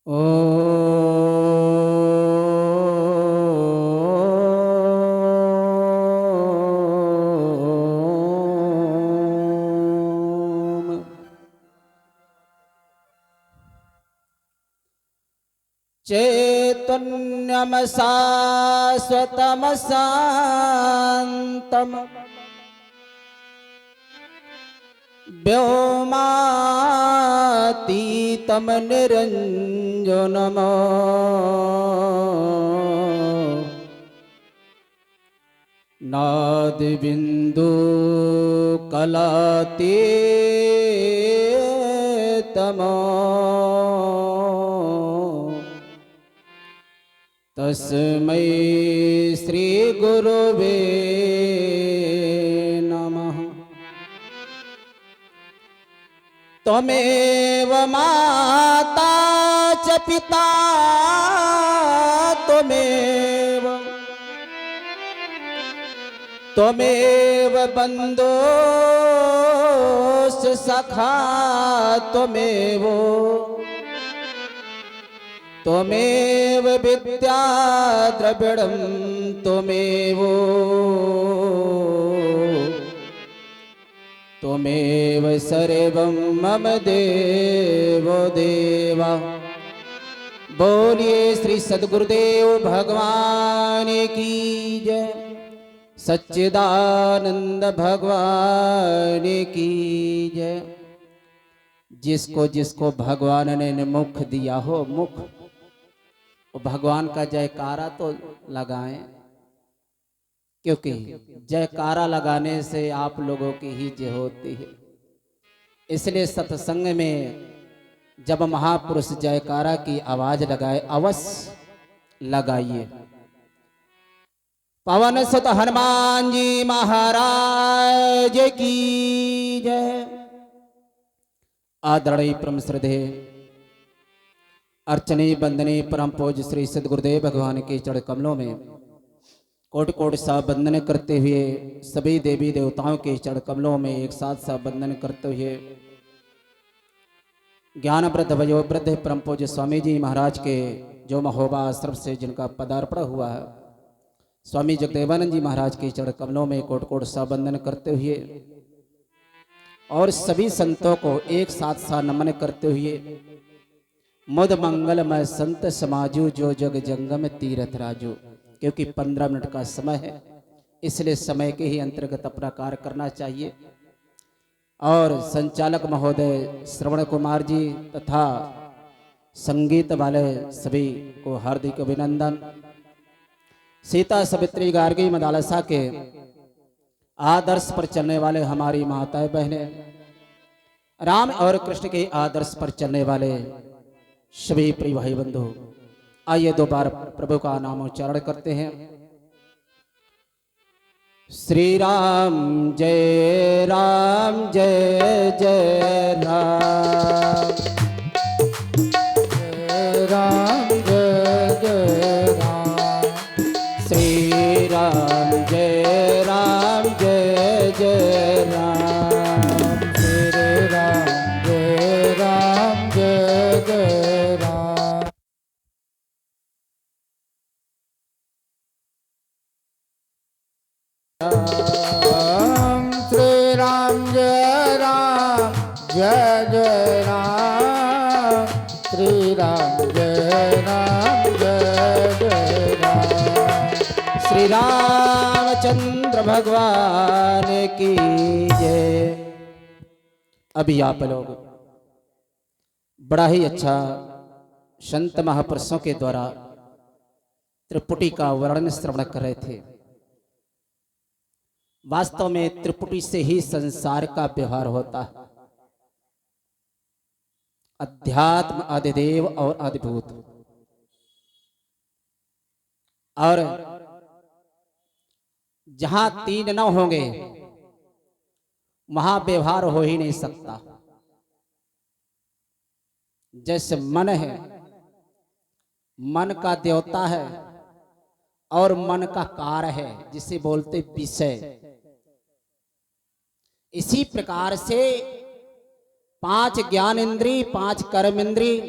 ओम चैतन्यम शाश्वतम शांतम व्योमातीतम निरंजनम नादबिंदु कलातीतम तस्मै श्री गुरुवे नमः। त्वमेव माता च पिता त्वमेव बन्धुश्च सखा त्वमेव विद्या द्रविणं त्वमेव सर्वं मम देवो देवा। बोलिए श्री सद्गुरुदेव भगवान की जय, सच्चिदानंद भगवान की जय। जिसको जिसको भगवान ने मुख दिया हो, मुख भगवान का जयकारा तो लगाएं, क्योंकि जयकारा लगाने से आप लोगों की ही जय होती है। इसलिए सत्संग में जब महापुरुष जयकारा की आवाज लगाए, अवश्य लगाइए। पवन सुत हनुमान जी महाराज की जय। आदरणीय परम श्रद्धेय अर्चनीय वंदनीय परम पूज्य श्री सद्गुरुदेव भगवान के चरण कमलों में कोटि कोटि सा वंदन करते हुए, सभी देवी देवताओं के चरण कमलों में एक साथ सा वंदन करते हुए, ज्ञान वृद्ध वयोवृद्ध परम पूज्य स्वामी जी महाराज के जो महोबा आश्रम से जिनका पदार्पण हुआ है, स्वामी जगदेवानंद जी महाराज के चरण कमलों में कोटि कोटि सा वंदन करते हुए और सभी संतों को एक साथ सा नमन करते हुए, मुद मंगलमय संत समाजू जो जग जंगम तीरथ राजू। क्योंकि 15 मिनट का समय है, इसलिए समय के ही अंतर्गत अपना कार्य करना चाहिए। और संचालक महोदय श्रवण कुमार जी तथा संगीत वाले सभी को हार्दिक अभिनंदन। सीता सवित्री गार्गी मदालसा के आदर्श पर चलने वाले हमारी माताएं बहनें, राम और कृष्ण के आदर्श पर चलने वाले सभी प्रिय भाई बंधु, आइए दो बार प्रभु का नाम उच्चारण करते हैं। श्री राम जय जय राम, जय राम जय राम, श्री राम जय राम जय राम, श्री राम जय राम। राम श्री राम जय राम, श्री राम जय राम। श्री रामचंद्र भगवान की जय। अभी आप लोग बड़ा ही अच्छा संत महापुरुषों के द्वारा त्रिपुटी का वर्णन श्रवण कर रहे थे। वास्तव में त्रिपुटी से ही संसार का व्यवहार होता है। अध्यात्म, अधिदेव और अधिभूत। और जहां तीन न होंगे वहां व्यवहार हो ही नहीं सकता। जैसे मन है, मन का देवता है और मन का कार्य है, जिसे बोलते विषय। इसी प्रकार से 5 ज्ञान इंद्री, 5 कर्म इंद्री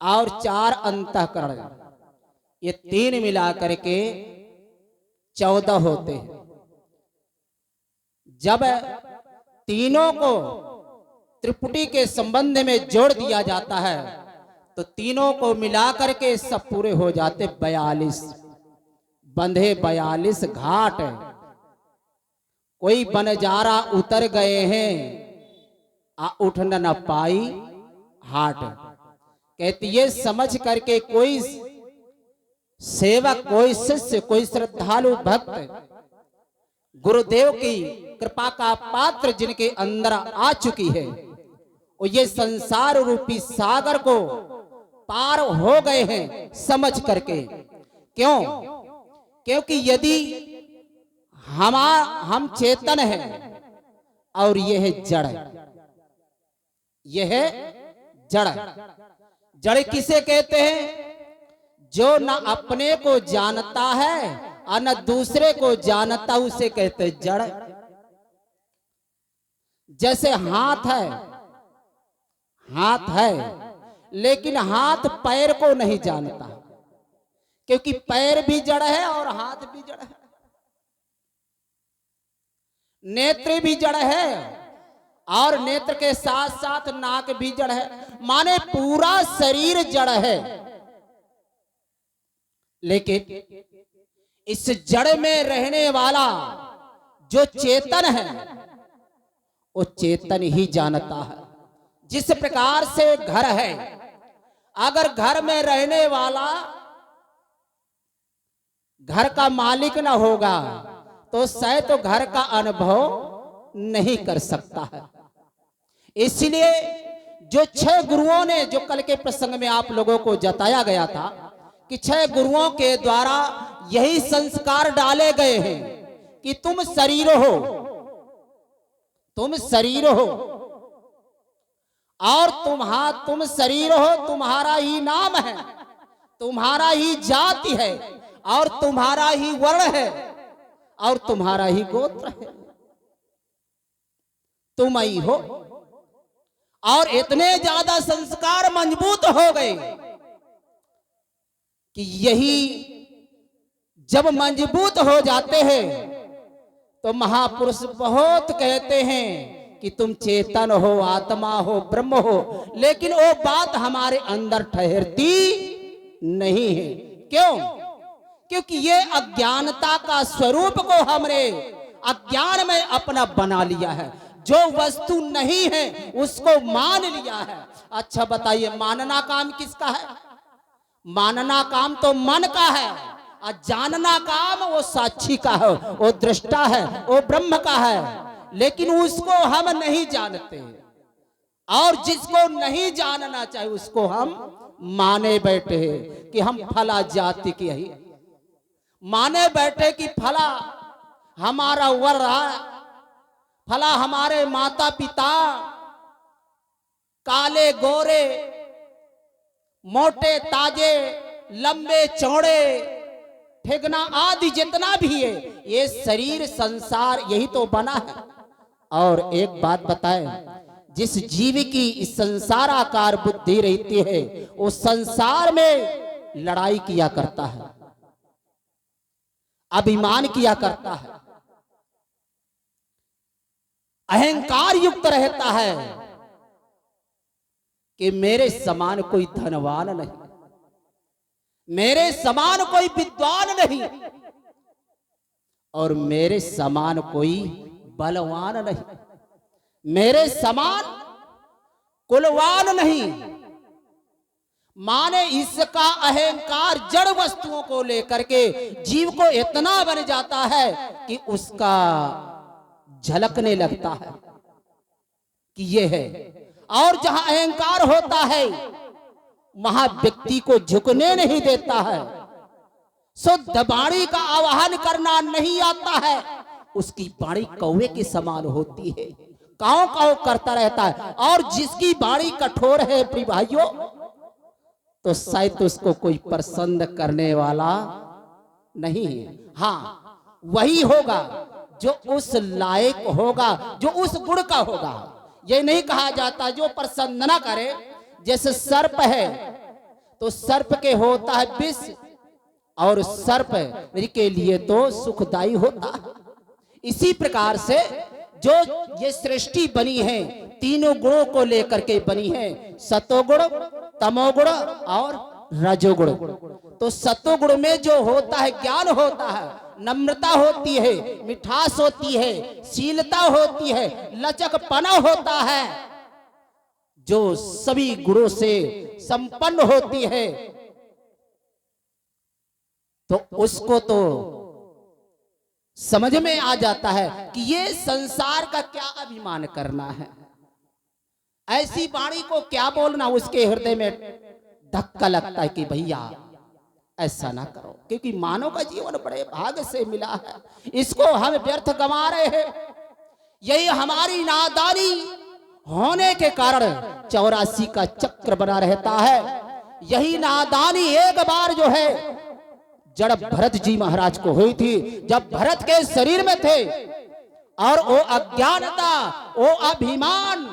और 4 अंतःकरण, ये 3 मिला करके 14 होते हैं। जब तीनों को त्रिपुटी के संबंध में जोड़ दिया जाता है तो तीनों को मिला करके सब पूरे हो जाते 42 बंधे 42 घाट। कोई बनजारा उतर गए हैं उठ न पाई हाट। कहती ये समझ करके कोई सेवक, कोई शिष्य, कोई श्रद्धालु भक्त गुरुदेव की कृपा का पात्र जिनके अंदर आ चुकी है, और ये संसार रूपी सागर को पार हो गए हैं समझ करके। क्यों? क्योंकि यदि हम चेतन हैं और यह जड़, यह जड़। जड़ किसे कहते हैं? जो न अपने को जानता है और न दूसरे को जानता, उसे कहते हैं जड़। जैसे हाथ है, हाथ है लेकिन हाथ पैर को नहीं जानता, क्योंकि पैर भी जड़ है और हाथ भी जड़ है। नेत्र भी जड़ है और नेत्र के साथ साथ नाक भी जड़ है, माने पूरा शरीर जड़ है। लेकिन इस जड़ में रहने वाला जो चेतन है वो चेतन ही जानता है। जिस प्रकार से घर है, अगर घर में रहने वाला घर का मालिक ना होगा तो शायद तो घर का अनुभव नहीं कर सकता है। इसलिए जो 6 गुरुओं ने, जो कल के प्रसंग में आप लोगों को जताया गया था कि 6 गुरुओं के द्वारा यही संस्कार डाले गए हैं कि तुम शरीर हो, तुम शरीर हो और तुम शरीर हो, तुम्हारा ही नाम है, तुम्हारा ही जाति है और तुम्हारा ही वर्ण है और तुम्हारा ही गोत्र है, तुम ही हो। और इतने ज्यादा संस्कार मजबूत हो गए कि यही जब मजबूत हो जाते हैं तो महापुरुष बहुत कहते हैं कि तुम चेतन हो, आत्मा हो, ब्रह्म हो, लेकिन वो बात हमारे अंदर ठहरती नहीं है। क्यों? क्योंकि ये अज्ञानता का स्वरूप को हमने अज्ञान में अपना बना लिया है। जो वस्तु नहीं है उसको मान लिया है। अच्छा बताइए, मानना काम किसका है? मानना काम तो मन का है और जानना काम वो साक्षी का है, वो दृष्टा है, वो ब्रह्म का है। लेकिन उसको हम नहीं जानते और जिसको नहीं जानना चाहिए उसको हम माने बैठे हैं कि हम फला जाति के ही, माने बैठे कि फला हमारा वर्ण, फला हमारे माता पिता काले गोरे, मोटे ताजे, लंबे चौड़े, ठेगना आदि जितना भी है, ये शरीर संसार यही तो बना है। और एक बात बताएं, जिस जीव की इस संसाराकार बुद्धि रहती है वो संसार में लड़ाई किया करता है, अभिमान किया करता है, अहंकार युक्त रहता है कि मेरे समान कोई धनवान नहीं, मेरे समान कोई विद्वान नहीं और मेरे समान कोई बलवान नहीं, मेरे समान कुलवान नहीं। माने इसका अहंकार जड़ वस्तुओं को लेकर के जीव को इतना बन जाता है कि उसका झलकने लगता है कि ये है। और जहां अहंकार होता है वहां व्यक्ति को झुकने नहीं देता है। शुद्ध वाणी का आवाहन करना नहीं आता है, उसकी वाणी कौवे के समान होती है, काव काव करता रहता है। और जिसकी वाणी कठोर है प्रिय भाइयों, तो शायद उसको कोई पसंद करने वाला नहीं है। हाँ, वही होगा जो उस लायक होगा, जो उस गुण का होगा। ये नहीं कहा जाता जो पसंद ना करे। जैसे सर्प है, तो सर्प के होता है विष, और सर्प के लिए तो सुखदायी होता है। इसी प्रकार से जो ये सृष्टि बनी है तीनों गुणों को लेकर के बनी है, सतोगुण, तमोगुण और रजोगुण। तो सतोगुण में जो होता है ज्ञान होता है, नम्रता होती है, मिठास होती है, शीलता होती है, लचकपना होता है, जो सभी गुणों से संपन्न होती है। तो उसको तो समझ में आ जाता है कि ये संसार का क्या अभिमान करना है, ऐसी वाणी को क्या बोलना। उसके हृदय में धक्का लगता है कि भैया ऐसा ना करो, क्योंकि मानव का जीवन बड़े भाग्य से मिला है, इसको हम व्यर्थ गंवा रहे हैं। यही हमारी नादानी होने के कारण 84 का चक्र बना रहता है। यही नादानी एक बार जो है जड़ भरत जी महाराज को हुई थी, जब भरत के शरीर में थे, और वो अज्ञानता, वो अभिमान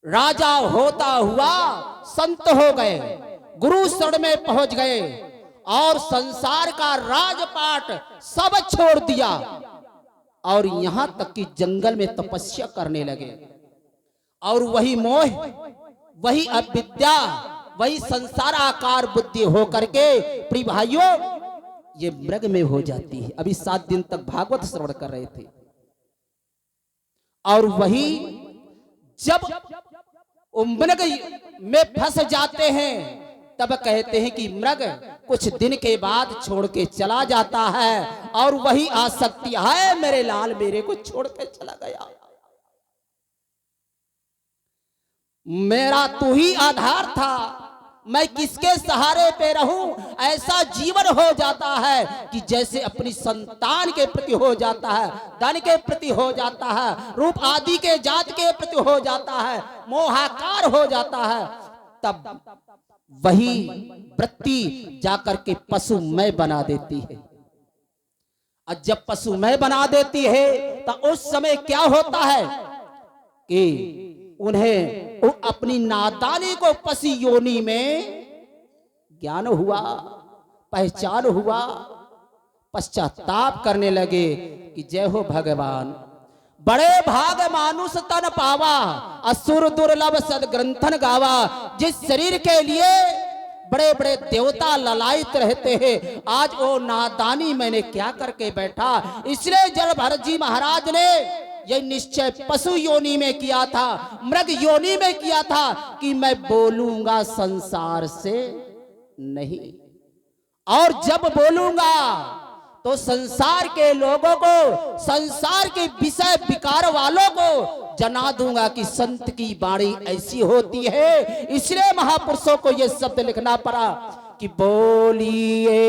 राजा होता हुआ संत हो गए, गुरु शरण में पहुंच गए, और संसार का राजपाट सब छोड़ दिया, और यहां तक कि जंगल में तपस्या करने लगे। और वही मोह, वही अविद्या, वही संसार आकार बुद्धि हो करके प्रिय भाइयों ये मृग में हो जाती है। अभी 7 दिन तक भागवत श्रवण कर रहे थे, और वही जब मृग में फंस जाते हैं तब कहते हैं कि मृग कुछ दिन के बाद छोड़ के चला जाता है, और वही आसक्ति है, मेरे लाल मेरे को छोड़ के चला गया, मेरा तू ही आधार था, मैं किसके सहारे पे रहूं। ऐसा जीवन हो जाता है कि जैसे अपनी संतान के प्रति हो जाता है, धन के प्रति हो जाता है, रूप आदि के जात के प्रति हो जाता है, मोहाकार हो जाता है। तब वही वृत्ति जाकर के पशुमय बना देती है, और जब पशुमय बना देती है तो उस समय क्या होता है कि उन्हें अपनी नादानी को पसी योनि में ज्ञान हुआ, पहचान हुआ, पश्चाताप करने लगे कि जय हो भगवान, बड़े भाग मानुष तन पावा, असुर दुर्लभ सदग्रंथन गावा। जिस शरीर के लिए बड़े बड़े देवता ललायित रहते हैं, आज वो नादानी मैंने क्या करके बैठा। इसलिए जड़ भरत जी महाराज ने ये निश्चय पशु योनि में किया था, मृग योनि में किया था कि मैं बोलूंगा संसार से नहीं, और जब बोलूंगा तो संसार के लोगों को, संसार के विषय विकार वालों को जना दूंगा कि संत की वाणी ऐसी होती है। इसलिए महापुरुषों को ये शब्द लिखना पड़ा कि बोलिए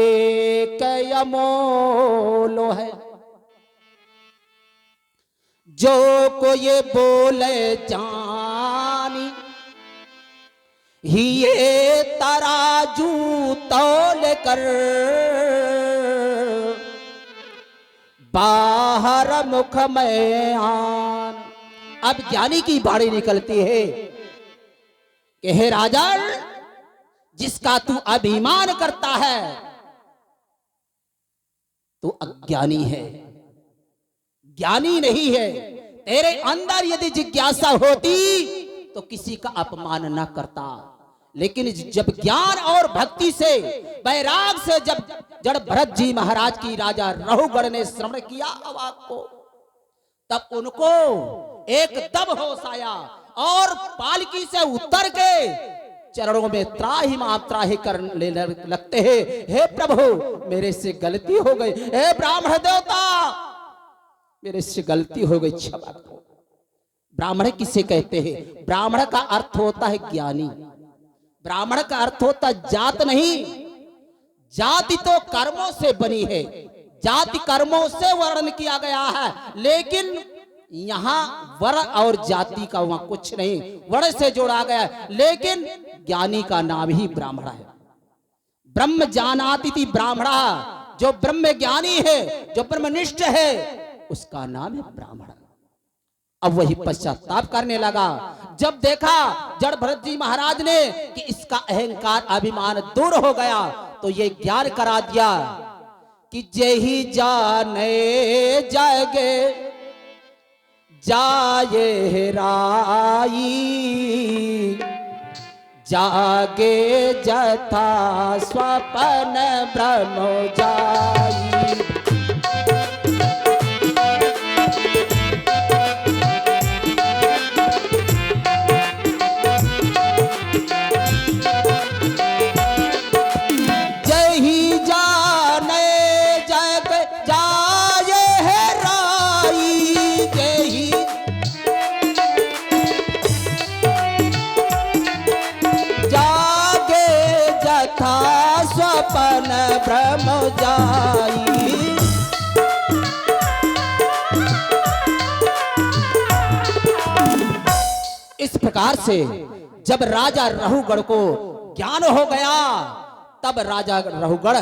कयमोलो है, जो को ये बोले जानी, ही ये तराजू तौल कर, बाहर मुख में आन। अब ज्ञानी की बाणी निकलती है कि हे राजन, जिसका तू अभिमान करता है तू अज्ञानी है, ज्ञानी नहीं है। तेरे अंदर यदि जिज्ञासा होती तो किसी का अपमान न करता, लेकिन जब ज्ञान और भक्ति से, वैराग से जब जड़ भरत जी महाराज की राजा रहुगढ़ ने श्रवण किया अवाक को, तब उनको एकदम होश आया, और पालकी से उतर के चरणों में त्राहि माम त्राहि करने लगते हैं। हे प्रभु, मेरे से गलती हो गई, हे ब्राह्मण देवता, मेरे से गलती हो गई, क्षमा करो। ब्राह्मण किसे कहते हैं? ब्राह्मण का अर्थ होता है ज्ञानी, ब्राह्मण का अर्थ होता है जात नहीं। जाति तो कर्मों से बनी है, जाति कर्मों से वर्णन किया गया है, लेकिन यहाँ वर्ण और जाति का वहां कुछ नहीं, वर्ण से जोड़ा गया है। लेकिन ज्ञानी का नाम ही ब्राह्मण है। ब्रह्म जानाति ब्राह्मणा, जो ब्रह्म ज्ञानी है, जो ब्रह्मनिष्ठ है, उसका नाम है ब्राह्मण। अब वही पश्चाताप करने लगा। जब देखा जड़ भरत जी महाराज ने कि इसका अहंकार अभिमान दूर हो गया, तो ये ज्ञान करा दिया कि जेहि जाने जागे जाए राई, जागे जथा स्वपन ब्रह्म जाई। स्वपन ब्रह्म जाई। इस प्रकार से जब राजा रहुगढ़ को ज्ञान हो गया, तब राजा रहुगढ़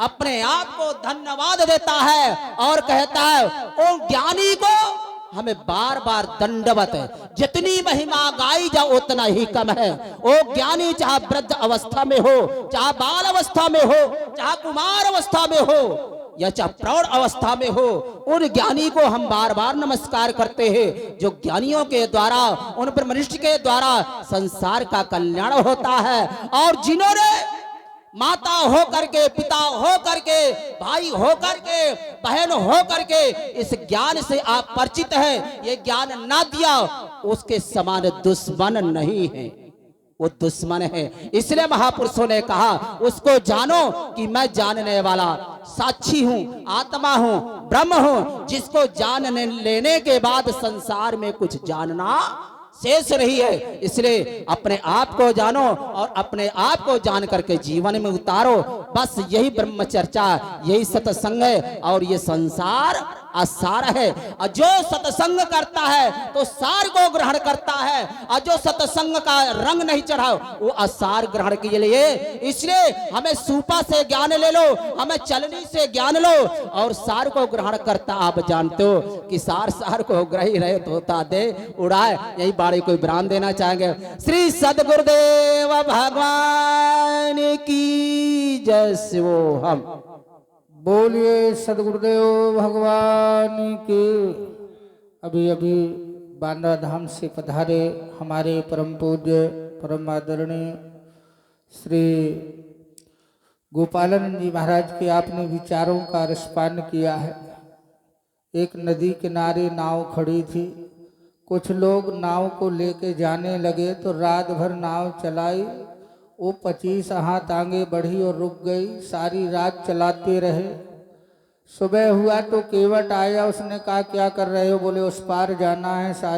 अपने आप को धन्यवाद देता है और कहता है, ओ ज्ञानी को हमें बार बार दंडवत है, जितनी महिमा गाई जा उतना ही कम है। ओ ज्ञानी चाहे वृद्ध अवस्था में हो, चाहे बाल अवस्था में हो, चाहे कुमार अवस्था में हो, या चाहे प्रौढ़ अवस्था में हो, उन ज्ञानी को हम बार बार नमस्कार करते हैं, जो ज्ञानियों के द्वारा, उन ब्रह्मनिष्ठ के द्वारा संसार का कल्याण होता है। और जिन्होंने माता हो करके, पिता हो करके, भाई हो करके, बहन हो करके इस ज्ञान से आप परिचित हैं, ये ज्ञान ना दिया, उसके समान दुश्मन नहीं है, वो दुश्मन है। इसलिए महापुरुषों ने कहा, उसको जानो कि मैं जानने वाला साक्षी हूं, आत्मा हूं, ब्रह्म हूं, जिसको जानने लेने के बाद संसार में कुछ जानना शेष रही है। इसलिए अपने आप को जानो और अपने आप को जान करके जीवन में उतारो। बस यही ब्रह्म चर्चा, यही सत्संग है, और ये संसार असार है। और जो सत्संग करता है तो सार को ग्रहण करता है, और जो सत्संग का रंग नहीं चढ़ा वो असार ग्रहण के लिए। इसलिए हमें सूपा से ज्ञान ले लो, हमें चलनी से ज्ञान लो, और सार को ग्रहण करता आप जानते हो कि सार सार को ग्रही रहे तो होता दे उड़ाए। यही बाड़ी कोई विराम देना चाहेंगे। श्री सदगुरुदेव भगवान की जय शिवो हम। बोलिए सदगुरुदेव भगवान के। अभी अभी बांदा धाम से पधारे हमारे परम पूज्य परम आदरणीय श्री गोपालानंद जी महाराज के आपने विचारों का रसपान किया है। एक नदी किनारे नाव खड़ी थी, कुछ लोग नाव को लेके जाने लगे तो रात भर नाव चलाई, वो 25 हाथ आगे बढ़ी और रुक गई। सारी रात चलाते रहे। सुबह हुआ तो केवट आया, उसने कहा क्या कर रहे हो? बोले उस पार जाना है। सारी